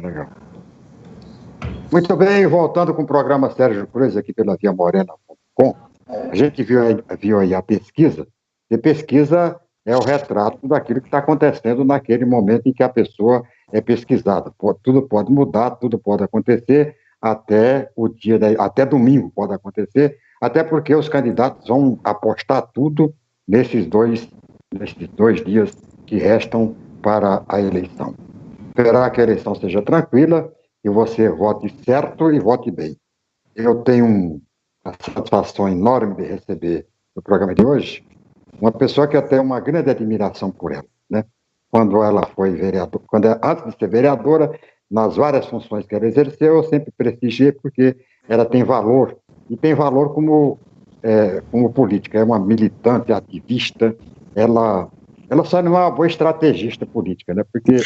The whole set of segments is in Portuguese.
Legal. Muito bem, voltando com o programa Sérgio Cruz aqui pela viamorena.com, a gente viu aí a pesquisa, e pesquisa é o retrato daquilo que está acontecendo naquele momento em que a pessoa é pesquisada. Tudo pode mudar, tudo pode acontecer, até até domingo pode acontecer, até porque os candidatos vão apostar tudo nesses dois dias que restam para a eleição. Esperar que a eleição seja tranquila e você vote certo e vote bem. Eu tenho a satisfação enorme de receber no programa de hoje uma pessoa que eu tenho uma grande admiração por ela, né? Quando ela foi vereadora, antes de ser vereadora, nas várias funções que ela exerceu, eu sempre prestigiei porque ela tem valor, e tem valor como política, é uma militante, ativista, ela só não é uma boa estrategista política, né? Porque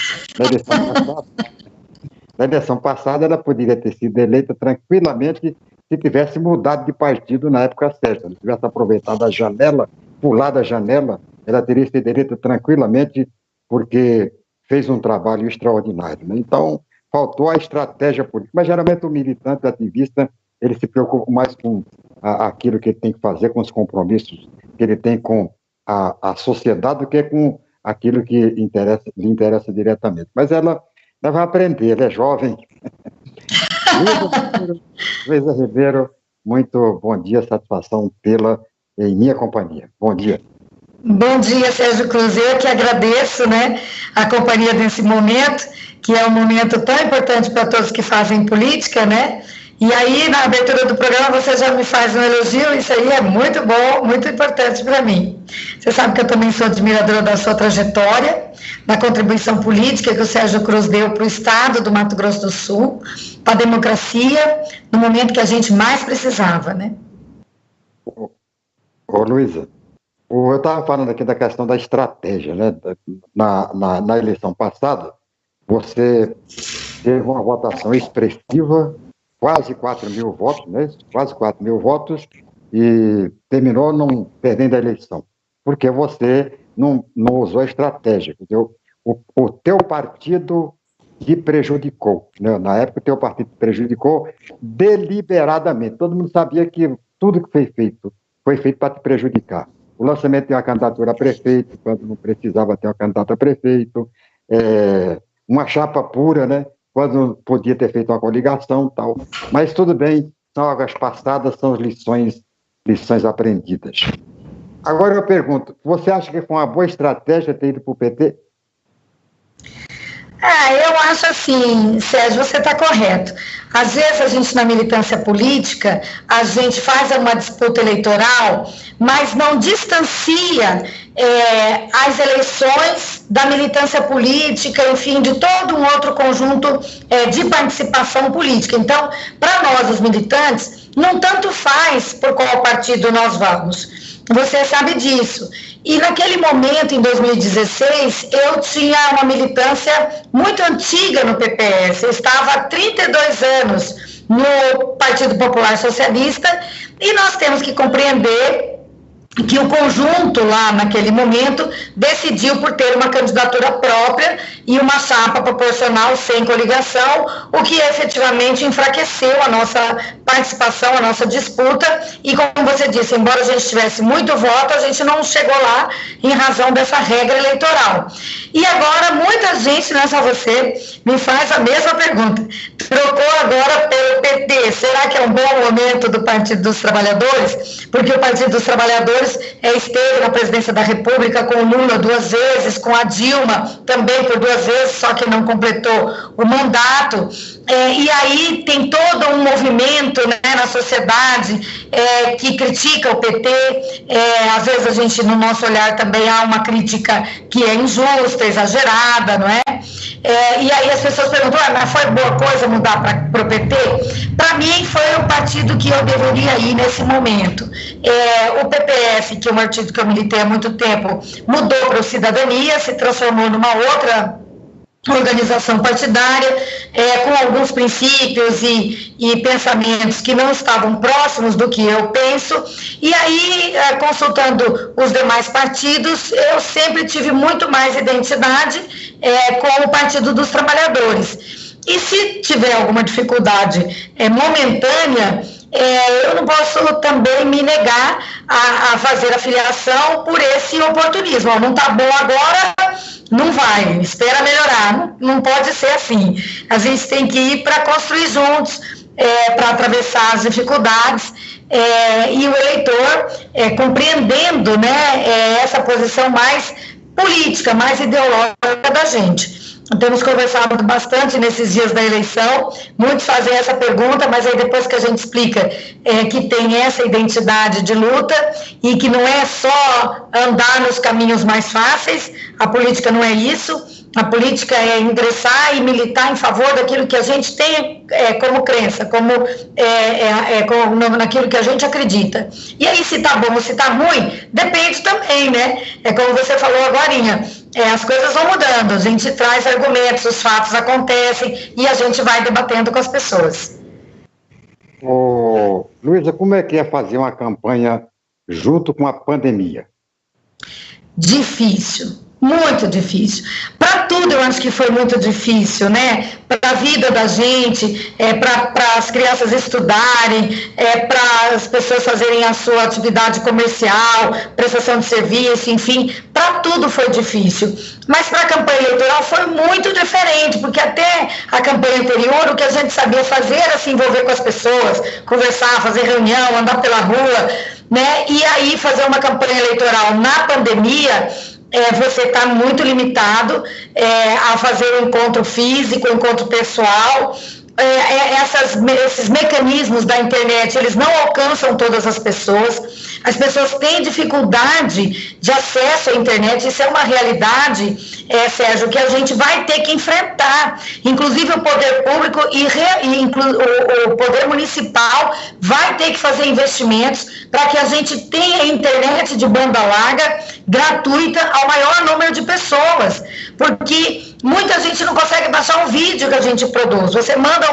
na eleição passada ela poderia ter sido eleita tranquilamente se tivesse mudado de partido na época certa, se tivesse aproveitado a janela, pulado a janela, ela teria sido eleita tranquilamente porque fez um trabalho extraordinário, né? Então, faltou a estratégia política, mas geralmente o militante, o ativista, ele se preocupa mais com aquilo que ele tem que fazer, com os compromissos que ele tem com a sociedade, do que com aquilo que lhe interessa diretamente. Mas ela vai aprender, ela é jovem. Luísa Ribeiro, muito bom dia, satisfação tê-la em minha companhia. Bom dia. Bom dia, Sérgio Cruz. Eu que agradeço, né, a companhia desse momento, que é um momento tão importante para todos que fazem política, né? E aí, na abertura do programa, você já me faz um elogio, isso aí é muito bom, muito importante para mim. Você sabe que eu também sou admiradora da sua trajetória, da contribuição política que o Sérgio Cruz deu para o Estado do Mato Grosso do Sul, para a democracia, no momento que a gente mais precisava, né? Ô Luísa, eu estava falando aqui da questão da estratégia, né? Na eleição passada, você teve uma votação expressiva, quase 4 mil votos, né? Quase 4 mil votos, e terminou não perdendo a eleição, porque você não usou a estratégia. O teu partido te prejudicou, né? Na época, o teu partido te prejudicou deliberadamente. Todo mundo sabia que tudo que foi feito para te prejudicar. O lançamento de uma candidatura a prefeito, quando não precisava ter uma candidata a prefeito, uma chapa pura, né? Quando podia ter feito uma coligação e tal. Mas tudo bem, são águas passadas, são lições aprendidas. Agora eu pergunto, você acha que foi uma boa estratégia ter ido para o PT? Eu acho assim, Sérgio, você está correto. Às vezes a gente na militância política, a gente faz uma disputa eleitoral, mas não distancia as eleições da militância política, enfim, de todo um outro conjunto de participação política. Então, para nós, os militantes, não tanto faz por qual partido nós vamos. Você sabe disso. E naquele momento, em 2016, eu tinha uma militância muito antiga no PPS. Eu estava há 32 anos no Partido Popular Socialista e nós temos que compreender que o conjunto lá naquele momento decidiu por ter uma candidatura própria e uma chapa proporcional sem coligação, o que efetivamente enfraqueceu a nossa participação, a nossa disputa, e como você disse, embora a gente tivesse muito voto, a gente não chegou lá em razão dessa regra eleitoral. E agora muita gente, não é só você, me faz a mesma pergunta. Trocou agora pelo PT, será que é um bom momento do Partido dos Trabalhadores? Porque o Partido dos Trabalhadores esteve na presidência da República com o Lula 2 vezes, com a Dilma também por 2 vezes, só que não completou o mandato. E aí tem todo um movimento, né, na sociedade que critica o PT. Às vezes a gente, no nosso olhar, também há uma crítica que é injusta, exagerada, não é? E aí as pessoas perguntam, mas foi boa coisa mudar para o PT? Para mim foi o partido que eu deveria ir nesse momento. O PPS, que é um partido que eu militei há muito tempo, mudou para o Cidadania, se transformou numa outra organização partidária, com alguns princípios e pensamentos que não estavam próximos do que eu penso, e aí, consultando os demais partidos, eu sempre tive muito mais identidade com o Partido dos Trabalhadores. E se tiver alguma dificuldade momentânea, eu não posso também me negar a fazer a filiação por esse oportunismo. Não está bom agora, não vai, espera melhorar. Não pode ser assim. A gente tem que ir para construir juntos, para atravessar as dificuldades, e o eleitor, compreendendo, né, essa posição mais política, mais ideológica da gente. Temos conversado bastante nesses dias da eleição, muitos fazem essa pergunta, mas aí depois que a gente explica que tem essa identidade de luta e que não é só andar nos caminhos mais fáceis, a política não é isso, a política é ingressar e militar em favor daquilo que a gente tem como crença, como naquilo que a gente acredita. E aí, se tá bom ou se tá ruim, depende também, né? Como você falou agorinha, as coisas vão mudando, a gente traz argumentos, os fatos acontecem e a gente vai debatendo com as pessoas. Luísa, como é que é fazer uma campanha junto com a pandemia? Difícil. Muito difícil. Para tudo eu acho que foi muito difícil, né? Para a vida da gente, para as crianças estudarem, para as pessoas fazerem a sua atividade comercial, prestação de serviço, enfim, para tudo foi difícil. Mas para a campanha eleitoral foi muito diferente, porque até a campanha anterior o que a gente sabia fazer era se envolver com as pessoas, conversar, fazer reunião, andar pela rua, né? E aí fazer uma campanha eleitoral na pandemia, você está muito limitado a fazer um encontro físico, um encontro pessoal. Esses mecanismos da internet, eles não alcançam todas as pessoas têm dificuldade de acesso à internet, isso é uma realidade, Sérgio, que a gente vai ter que enfrentar, inclusive o poder público o poder municipal vai ter que fazer investimentos para que a gente tenha internet de banda larga, gratuita, ao maior número de pessoas, porque muita gente não consegue baixar um vídeo que a gente produz, você manda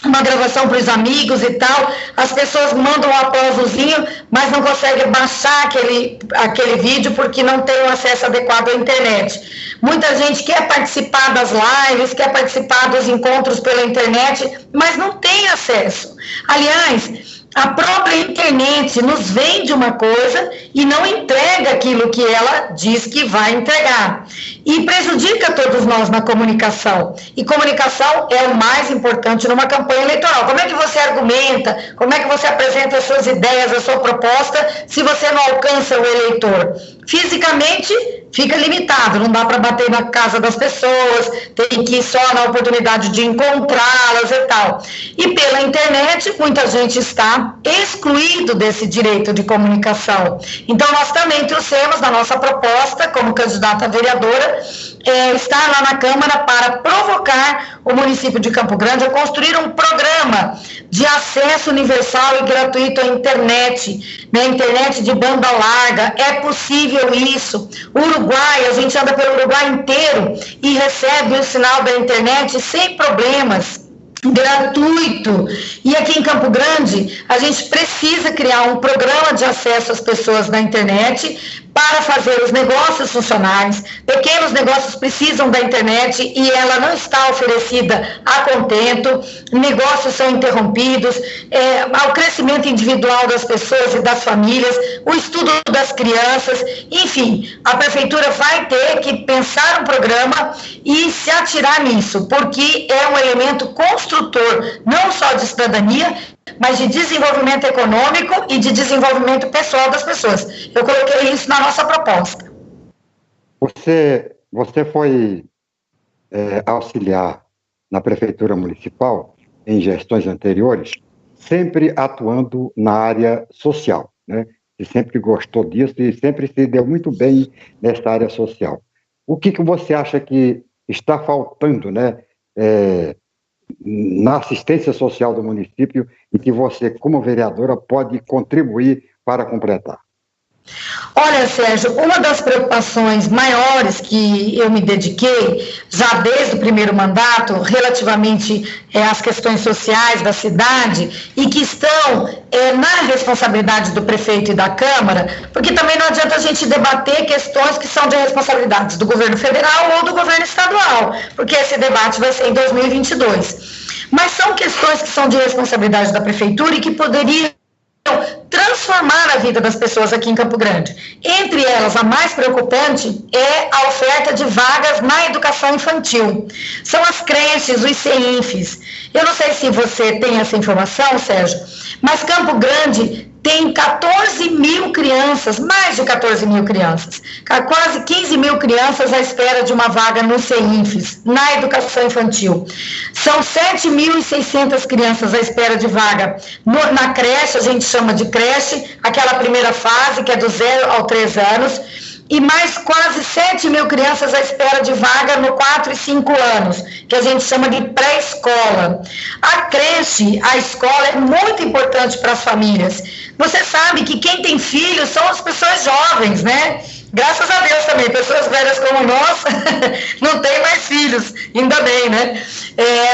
uma gravação para os amigos e tal, as pessoas mandam um aplausozinho, mas não conseguem baixar aquele vídeo porque não tem o acesso adequado à internet. Muita gente quer participar das lives, quer participar dos encontros pela internet, mas não tem acesso. Aliás, a própria internet nos vende uma coisa e não entrega aquilo que ela diz que vai entregar. E prejudica todos nós na comunicação. E comunicação é o mais importante numa campanha eleitoral. Como é que você argumenta, como é que você apresenta as suas ideias, a sua proposta, se você não alcança o eleitor? Fisicamente, fica limitado, não dá para bater na casa das pessoas, tem que ir só na oportunidade de encontrá-las e tal. E pela internet, muita gente está excluído desse direito de comunicação. Então, nós também trouxemos na nossa proposta, como candidata a vereadora, estar lá na Câmara para provocar o município de Campo Grande a construir um programa de acesso universal e gratuito à internet, né, internet de banda larga. É possível isso. O Uruguai, a gente anda pelo Uruguai inteiro e recebe o sinal da internet sem problemas, gratuito. E aqui em Campo Grande, a gente precisa criar um programa de acesso às pessoas na internet para fazer os negócios funcionarem. Pequenos negócios precisam da internet e ela não está oferecida a contento, negócios são interrompidos, ao crescimento individual das pessoas e das famílias, o estudo das crianças, enfim, a prefeitura vai ter que pensar um programa e se atirar nisso, porque é um elemento construtor, não só de cidadania, mas de desenvolvimento econômico e de desenvolvimento pessoal das pessoas. Eu coloquei isso na nossa proposta. Você foi auxiliar na Prefeitura Municipal em gestões anteriores, sempre atuando na área social, né? E sempre gostou disso e sempre se deu muito bem nessa área social. O que você acha que está faltando, né, na assistência social do município e que você, como vereadora, pode contribuir para completar? Olha, Sérgio, uma das preocupações maiores que eu me dediquei, já desde o primeiro mandato, relativamente às questões sociais da cidade, e que estão na responsabilidade do prefeito e da Câmara, porque também não adianta a gente debater questões que são de responsabilidade do governo federal ou do governo estadual, porque esse debate vai ser em 2022. Mas são questões que são de responsabilidade da prefeitura e que poderiam transformar a vida das pessoas aqui em Campo Grande. Entre elas, a mais preocupante é a oferta de vagas na educação infantil. São as creches, os CEINFs. Eu não sei se você tem essa informação, Sérgio, mas Campo Grande tem 14 mil crianças, mais de 14 mil crianças, quase 15 mil crianças à espera de uma vaga no CEINFs, na educação infantil. São 7.600 crianças à espera de vaga na creche, a gente chama de creche, aquela primeira fase, que é do 0 ao 3 anos, e mais quase 7 mil crianças à espera de vaga no 4 e 5 anos, que a gente chama de pré-escola. A creche, a escola é muito importante para as famílias. Você sabe que quem tem filhos são as pessoas jovens, né? Graças a Deus também, pessoas velhas como nós não têm mais filhos, ainda bem, né?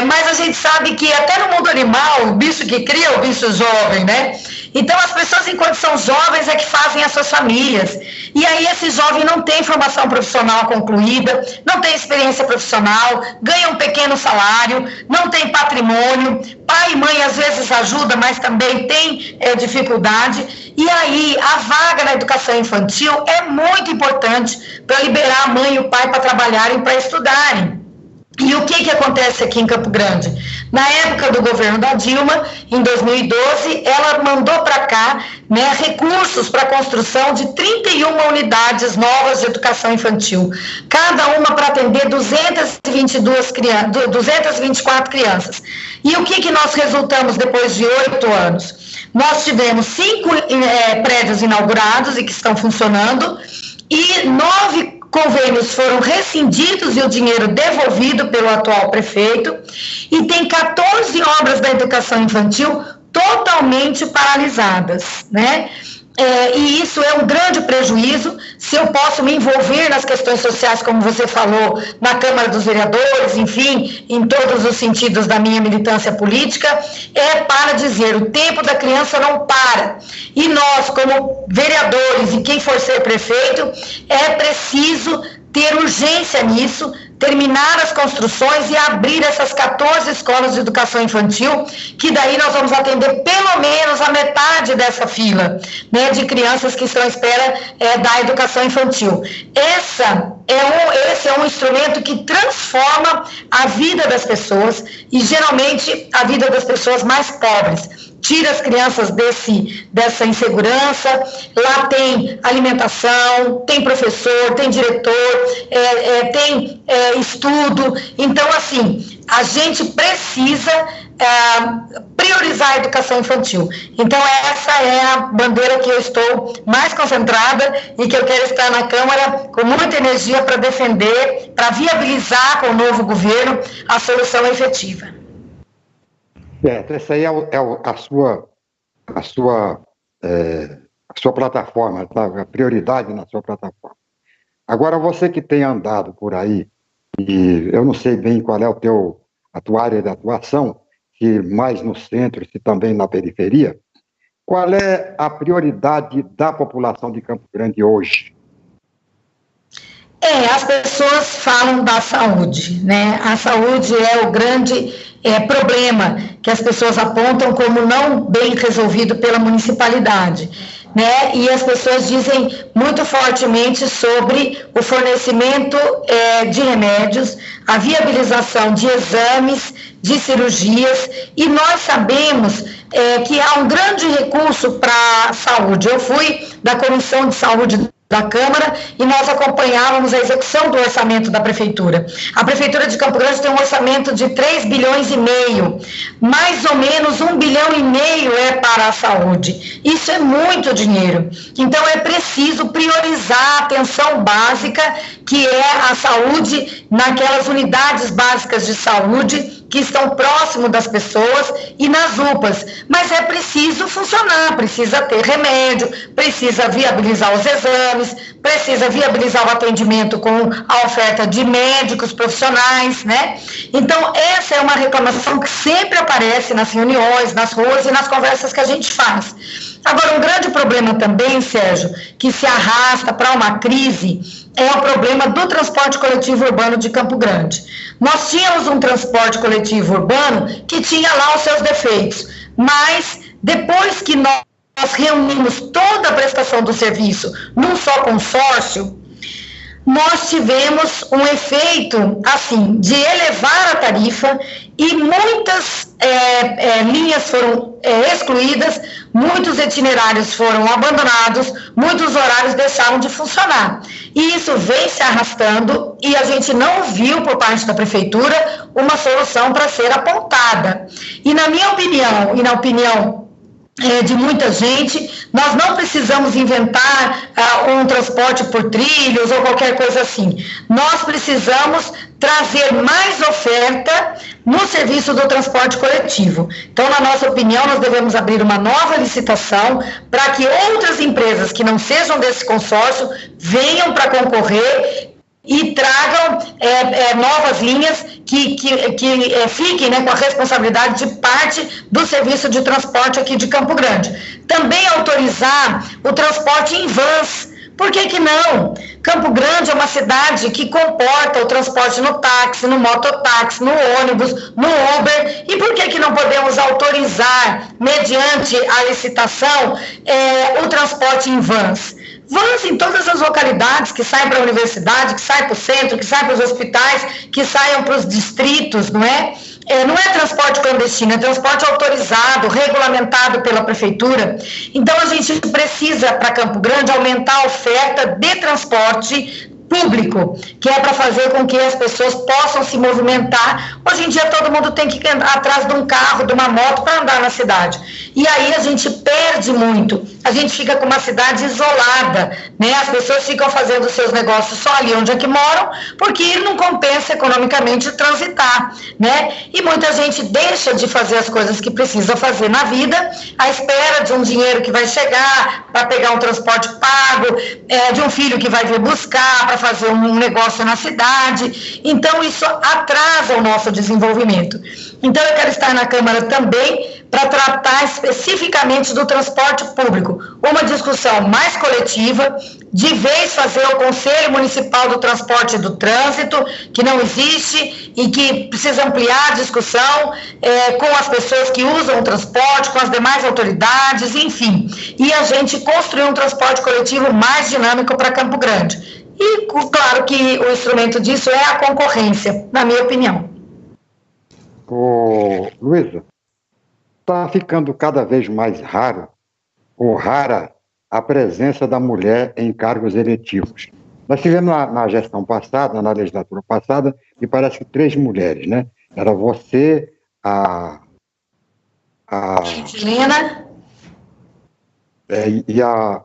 Mas a gente sabe que até no mundo animal, o bicho que cria é o bicho jovem, né? Então as pessoas, enquanto são jovens, é que fazem as suas famílias. E aí esse jovem não tem formação profissional concluída, não tem experiência profissional, ganha um pequeno salário, não tem patrimônio, pai e mãe às vezes ajudam, mas também tem dificuldade. E aí a vaga na educação infantil é muito importante para liberar a mãe e o pai para trabalharem, para estudarem. E o que acontece aqui em Campo Grande? Na época do governo da Dilma, em 2012, ela mandou para cá, né, recursos para a construção de 31 unidades novas de educação infantil, cada uma para atender 224 crianças. E o que nós resultamos depois de 8 anos? Nós tivemos 5 prédios inaugurados e que estão funcionando, e 9 convênios foram rescindidos e o dinheiro devolvido pelo atual prefeito, e tem 14 obras da educação infantil totalmente paralisadas, né? E isso é um grande prejuízo. Se eu posso me envolver nas questões sociais, como você falou, na Câmara dos Vereadores, enfim, em todos os sentidos da minha militância política, é para dizer, o tempo da criança não para. E nós, como vereadores e quem for ser prefeito, é preciso ter urgência nisso, terminar as construções e abrir essas 14 escolas de educação infantil, que daí nós vamos atender pelo menos a metade dessa fila, né, de crianças que estão à espera da educação infantil. Esse é um instrumento que transforma a vida das pessoas, e geralmente a vida das pessoas mais pobres. Tira as crianças dessa insegurança. Lá tem alimentação, tem professor, tem diretor, tem estudo. Então, assim, a gente precisa priorizar a educação infantil. Então, essa é a bandeira que eu estou mais concentrada e que eu quero estar na Câmara com muita energia para defender, para viabilizar com o novo governo a solução efetiva. Essa aí é a sua plataforma, tá? A prioridade na sua plataforma. Agora, você que tem andado por aí, e eu não sei bem qual é a tua área de atuação, se mais no centro, se também na periferia, qual é a prioridade da população de Campo Grande hoje? As pessoas falam da saúde, né? A saúde é o grande problema que as pessoas apontam como não bem resolvido pela municipalidade, né? E as pessoas dizem muito fortemente sobre o fornecimento de remédios, a viabilização de exames, de cirurgias, e nós sabemos que há um grande recurso para a saúde. Eu fui da Comissão de Saúde da Câmara e nós acompanhávamos a execução do orçamento da Prefeitura. A Prefeitura de Campo Grande tem um orçamento de 3,5 bilhões, mais ou menos 1,5 bilhão é para a saúde. Isso é muito dinheiro. Então é preciso priorizar a atenção básica, que é a saúde naquelas unidades básicas de saúde que estão próximo das pessoas e nas UPAs, mas é preciso funcionar, precisa ter remédio, precisa viabilizar os exames, precisa viabilizar o atendimento com a oferta de médicos profissionais, né? Então, essa é uma reclamação que sempre aparece nas reuniões, nas ruas e nas conversas que a gente faz. Agora, um grande problema também, Sérgio, que se arrasta para uma crise, é o problema do transporte coletivo urbano de Campo Grande. Nós tínhamos um transporte coletivo urbano que tinha lá os seus defeitos, mas depois que nós reunimos toda a prestação do serviço num só consórcio, nós tivemos um efeito, assim, de elevar a tarifa e muitas linhas foram excluídas, muitos itinerários foram abandonados, muitos horários deixaram de funcionar. E isso vem se arrastando e a gente não viu, por parte da Prefeitura, uma solução para ser apontada. E na minha opinião, e na opinião de muita gente, nós não precisamos inventar um transporte por trilhos ou qualquer coisa assim. Nós precisamos trazer mais oferta no serviço do transporte coletivo. Então, na nossa opinião, nós devemos abrir uma nova licitação para que outras empresas que não sejam desse consórcio venham para concorrer e tragam novas linhas que fiquem, né, com a responsabilidade de parte do serviço de transporte aqui de Campo Grande. Também autorizar o transporte em vans. Por que não? Campo Grande é uma cidade que comporta o transporte no táxi, no mototáxi, no ônibus, no Uber. E por que não podemos autorizar, mediante a licitação, o transporte em vans? Vans em todas as localidades, que saem para a universidade, que saem para o centro, que saem para os hospitais, que saiam para os distritos, não é? Não é transporte clandestino, é transporte autorizado, regulamentado pela Prefeitura. Então, a gente precisa, para Campo Grande, aumentar a oferta de transporte público, que é para fazer com que as pessoas possam se movimentar. Hoje em dia todo mundo tem que ir atrás de um carro, de uma moto para andar na cidade. E aí a gente perde muito, a gente fica com uma cidade isolada, né? As pessoas ficam fazendo seus negócios só ali onde é que moram, porque não compensa economicamente transitar, né? E muita gente deixa de fazer as coisas que precisa fazer na vida, à espera de um dinheiro que vai chegar, para pegar um transporte pago, de um filho que vai vir buscar, para fazer um negócio na cidade. Então, isso atrasa o nosso desenvolvimento. Então, eu quero estar na Câmara também para tratar especificamente do transporte público. Uma discussão mais coletiva, de vez fazer o Conselho Municipal do Transporte e do Trânsito, que não existe e que precisa ampliar a discussão com as pessoas que usam o transporte, com as demais autoridades, enfim. E a gente construir um transporte coletivo mais dinâmico para Campo Grande. E, claro, que o instrumento disso é a concorrência, na minha opinião. Luísa, está ficando cada vez mais raro ou rara a presença da mulher em cargos eletivos. Nós tivemos na gestão passada, na legislatura passada, me parece que 3 mulheres, né? Era você, a Helena e a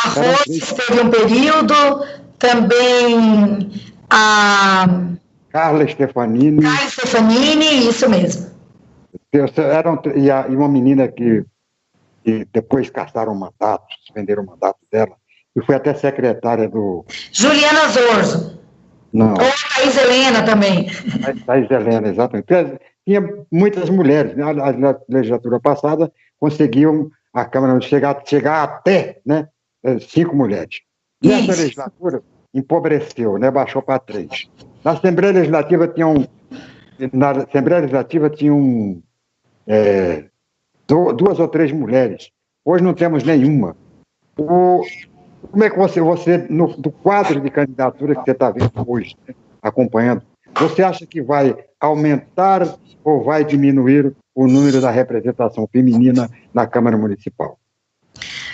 Rose teve um período, também a Carla Stefanini, isso mesmo. E uma menina que depois cassaram o mandato, suspenderam o mandato dela, e foi até secretária do... Juliana Zorzo. Não. Ou a Thaís Helena também. Thaís Helena, exatamente. Tinha muitas mulheres, né? A legislatura passada conseguiam a Câmara chegar até, né, 5 mulheres. E essa legislatura empobreceu, né, baixou para 3. Na Assembleia Legislativa tinham 2 ou 3 mulheres. Hoje não temos nenhuma. Como é que você do quadro de candidatura que você está vendo hoje, né, acompanhando, você acha que vai aumentar ou vai diminuir o número da representação feminina na Câmara Municipal?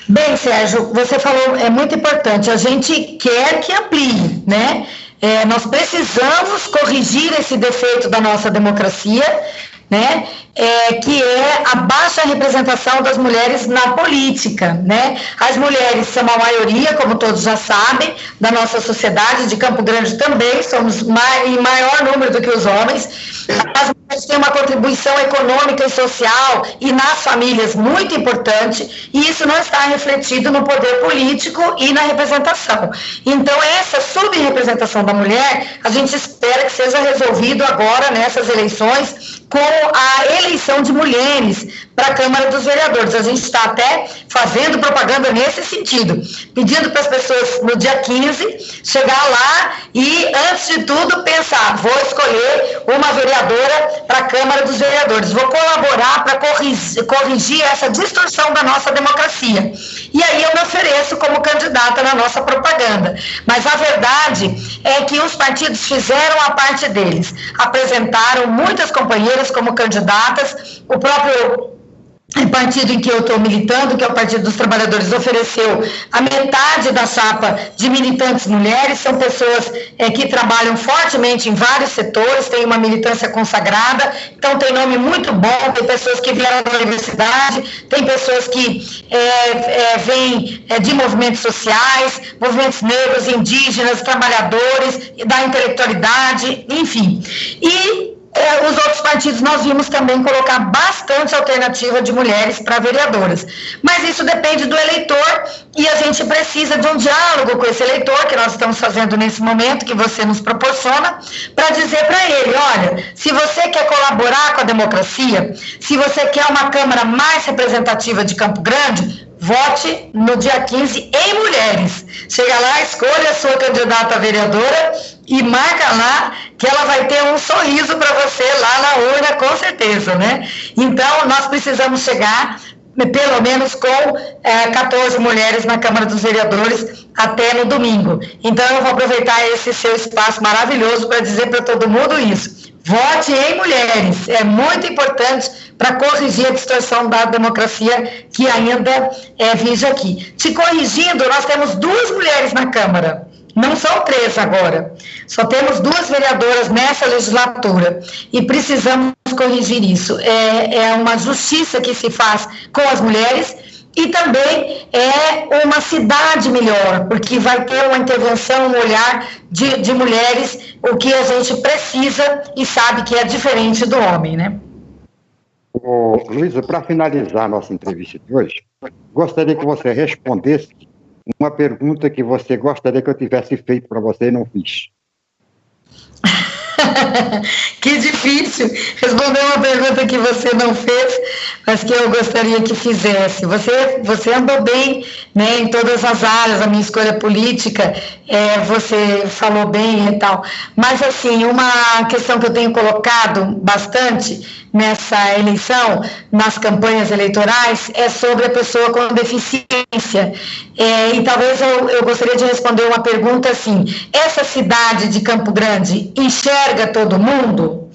Bem, Sérgio, você falou, é muito importante, a gente quer que amplie, né? Nós precisamos corrigir esse defeito da nossa democracia, né? Que é a baixa representação das mulheres na política, né? As mulheres são a maioria, como todos já sabem, da nossa sociedade, de Campo Grande também, somos em maior número do que os homens, As mulheres têm uma contribuição econômica e social e nas famílias muito importante, e isso não está refletido no poder político e na representação. Então, essa subrepresentação da mulher, a gente espera que seja resolvido agora nessas eleições com a eleição de mulheres para a Câmara dos Vereadores. A gente está até fazendo propaganda nesse sentido, pedindo para as pessoas no dia 15 chegar lá e, antes de tudo, pensar, vou escolher uma vereadora para a Câmara dos Vereadores, vou colaborar para corrigir essa distorção da nossa democracia. E aí eu me ofereço como candidata na nossa propaganda. Mas a verdade é que os partidos fizeram a parte deles, apresentaram muitas companheiras como candidatas, o próprio partido em que eu estou militando, que é o Partido dos Trabalhadores, ofereceu a metade da chapa de militantes mulheres, são pessoas que trabalham fortemente em vários setores, tem uma militância consagrada, então tem nome muito bom, tem pessoas que vieram da universidade, tem pessoas que vêm de movimentos sociais, movimentos negros, indígenas, trabalhadores, da intelectualidade, enfim. E os outros partidos nós vimos também colocar bastante alternativa de mulheres para vereadoras. Mas isso depende do eleitor e a gente precisa de um diálogo com esse eleitor, que nós estamos fazendo nesse momento, que você nos proporciona, para dizer para ele, olha, se você quer colaborar com a democracia, se você quer uma Câmara mais representativa de Campo Grande, vote no dia 15 em mulheres. Chega lá, escolha a sua candidata a vereadora e marca lá que ela vai ter um sorriso para você lá na urna, com certeza, né? Então, nós precisamos chegar pelo menos com 14 mulheres na Câmara dos Vereadores até no domingo. Então, eu vou aproveitar esse seu espaço maravilhoso para dizer para todo mundo isso. Vote em mulheres, é muito importante para corrigir a distorção da democracia que ainda vige aqui. Te corrigindo, nós temos 2 mulheres na Câmara, não são 3 agora, só temos 2 vereadoras nessa legislatura e precisamos corrigir isso. É uma justiça que se faz com as mulheres e também é uma cidade melhor, porque vai ter uma intervenção, um olhar de mulheres, o que a gente precisa e sabe que é diferente do homem, né? Luísa, para finalizar a nossa entrevista de hoje, gostaria que você respondesse uma pergunta que você gostaria que eu tivesse feito para você e não fiz. Que difícil responder uma pergunta que você não fez, mas que eu gostaria que fizesse. Você andou bem, né, em todas as áreas, a minha escolha política, você falou bem e tal. Mas, assim, uma questão que eu tenho colocado bastante nessa eleição, nas campanhas eleitorais, é sobre a pessoa com deficiência. E talvez eu gostaria de responder uma pergunta assim: essa cidade de Campo Grande enxerga todo mundo?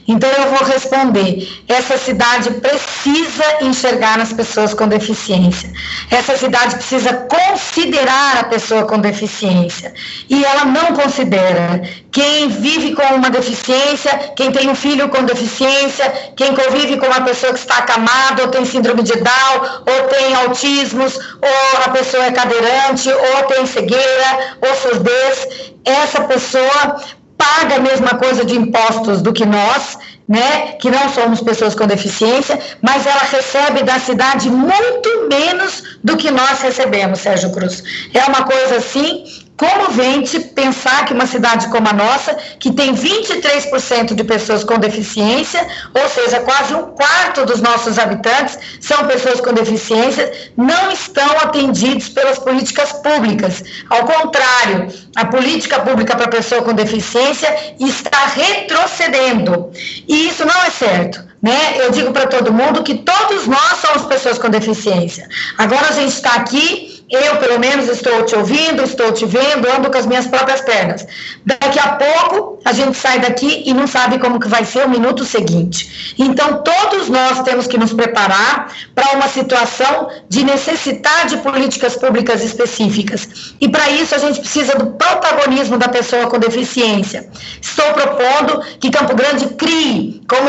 Então eu vou responder, essa cidade precisa enxergar as pessoas com deficiência, essa cidade precisa considerar a pessoa com deficiência, e ela não considera. Quem vive com uma deficiência, quem tem um filho com deficiência, quem convive com uma pessoa que está acamada, ou tem síndrome de Down, ou tem autismos, ou a pessoa é cadeirante, ou tem cegueira, ou surdez, essa pessoa paga a mesma coisa de impostos do que nós, né, que não somos pessoas com deficiência, mas ela recebe da cidade muito menos do que nós recebemos, Sérgio Cruz. É uma coisa assim comovente pensar que uma cidade como a nossa, que tem 23% de pessoas com deficiência, ou seja, quase 1/4 dos nossos habitantes são pessoas com deficiência, não estão atendidos pelas políticas públicas. Ao contrário, a política pública para a pessoa com deficiência está retrocedendo. E isso não é certo, né? Eu digo para todo mundo que todos nós somos pessoas com deficiência. Agora a gente está aqui, eu pelo menos estou te ouvindo, estou te vendo, ando com as minhas próprias pernas. Daqui a pouco a gente sai daqui e não sabe como que vai ser o minuto seguinte. Então todos nós temos que nos preparar para uma situação de necessitar de políticas públicas específicas. E para isso a gente precisa do protagonismo da pessoa com deficiência. Estou propondo que Campo Grande crie, como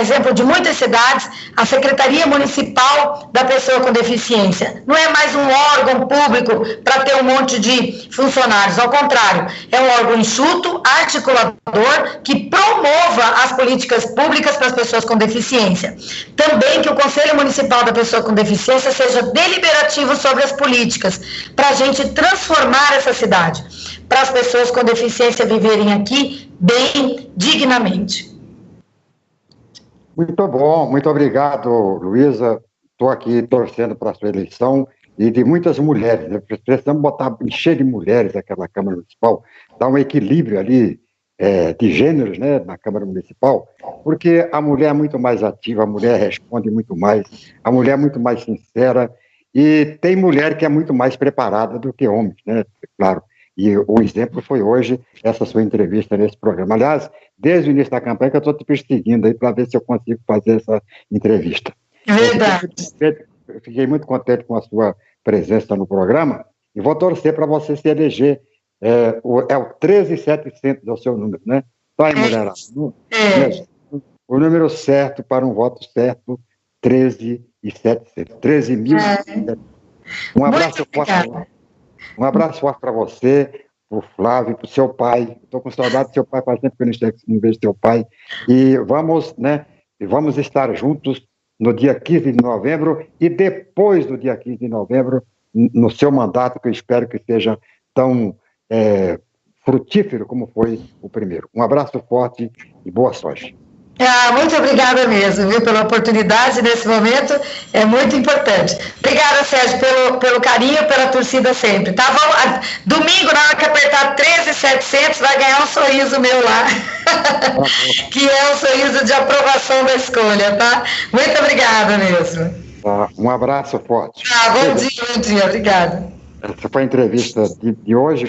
exemplo de muitas cidades, a Secretaria Municipal da Pessoa com Deficiência. Não é mais um órgão órgão público para ter um monte de funcionários. Ao contrário, é um órgão enxuto, articulador, que promova as políticas públicas para as pessoas com deficiência. Também que o Conselho Municipal da Pessoa com Deficiência seja deliberativo sobre as políticas, para a gente transformar essa cidade, para as pessoas com deficiência viverem aqui bem, dignamente. Muito bom, muito obrigado, Luísa. Estou aqui torcendo para a sua eleição e de muitas mulheres, né? Precisamos encher de mulheres aquela Câmara Municipal, dar um equilíbrio ali de gêneros, né, na Câmara Municipal, porque a mulher é muito mais ativa, a mulher responde muito mais, a mulher é muito mais sincera e tem mulher que é muito mais preparada do que homens, né, claro. E o exemplo foi hoje, essa sua entrevista nesse programa. Aliás, desde o início da campanha que eu estou te perseguindo aí para ver se eu consigo fazer essa entrevista. Verdade. Eu fiquei muito contente com a sua presença no programa e vou torcer para você se eleger. O 13.700 é o seu número, né? Tá aí, mulherada. O número certo para um voto certo, 13.700. 13.700. Um abraço forte. Um abraço forte para você, para o Flávio, para o seu pai. Estou com saudade do seu pai, faz tempo que eu não vejo seu pai. E vamos estar juntos no dia 15 de novembro e depois do dia 15 de novembro, no seu mandato, que eu espero que seja tão frutífero como foi o primeiro. Um abraço forte e boa sorte. Muito obrigada mesmo, viu, pela oportunidade nesse momento, é muito importante. Obrigada, Sérgio, pelo carinho, pela torcida sempre, tá? Domingo, na hora que apertar 13.700, vai ganhar um sorriso meu lá, que é um sorriso de aprovação da escolha, tá? Muito obrigada mesmo. Tá, um abraço forte. Bom dia, obrigada. Essa foi a entrevista de hoje.